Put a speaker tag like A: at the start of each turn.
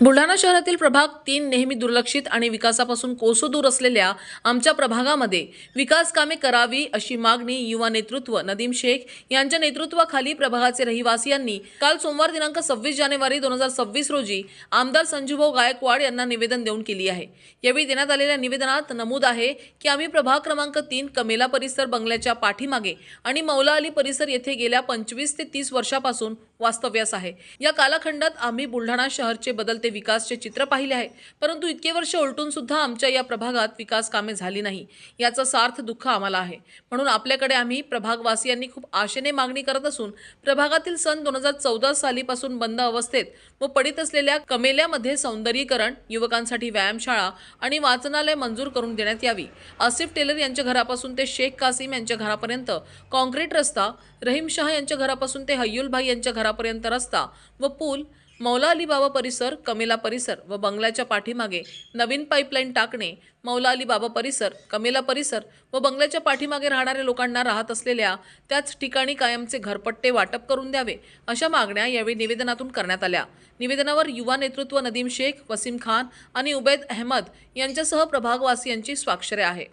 A: बुलढाणा शहरातील प्रभाग 3 नेहमी दुर्लक्षित आणि विकासापासून कोसो दूर असलेल्या आमच्या प्रभागामध्ये विकास कामे करावी अशी मागणी युवा नेतृत्व नदीम शेख यांच्या नेतृत्वाखाली प्रभागाचे रहिवासियांनी काल सोमवार दिनांक 26 जानेवारी 2026 रोजी आमदार संजूभाऊ गायकवाड यांना निवेदन देऊन केली आहे। यावेळी देण्यात आलेल्या निवेदनात नमूद आहे की आम्ही प्रभाग क्रमांक 3 कमेला परिसर बंगल्याच्या पाठीमागे आणि मौला अली परिसर येथे गेल्या 25 ते 30 वर्षापासून वास्तव्यास आहे। या कालखंडात आम्ही बुलढाणा शहरचे बदलते विकासचे चित्र पाहिले आहे, परंतु इतके वर्ष उलटून सुद्धा आमच्या या प्रभागात विकास कामे झाली नाही याचं सार्थ दुःख आम्हाला आहे। म्हणून आपल्याकडे आम्ही प्रभागवासियांनी खूप आशेने मागणी करत असून प्रभागातील सन 2014 सालीपासून बंद अवस्थेत व पडित असलेल्या कमेल्यामध्ये सौंदर्यीकरण, युवकांसाठी व्यायामशाळा आणि वाचनालय मंजूर करून देण्यात यावी। आसिफ टेलर यांच्या घरापासून ते शेख कासिम यांच्या घरापर्यंत कॉन्क्रीट रस्ता, रहीम शाह यांच्या घरापासून ते हय्युल भाई यांच्या घरापर्यंत रस्ता व पूल, मौला अली बाबा परिसर, कमेला परिसर व बंगल्याच्या पाठीमागे नवीन पाईपलाईन टाकणे, मौला अली बाबा परिसर, कमेला परिसर व बंगल्याच्या पाठीमागे राहणाऱ्या लोकांना राहत असलेल्या त्याच ठिकाणी कायमचे घरपट्टे वाटप करून द्यावे अशा मागण्या यावेळी निवेदनातून करण्यात आल्या। निवेदनावर युवा नेतृत्व नदीम शेख, वसीम खान आणि उबैद अहमद यांच्यासह प्रभागवासियांची स्वाक्षरी आहे।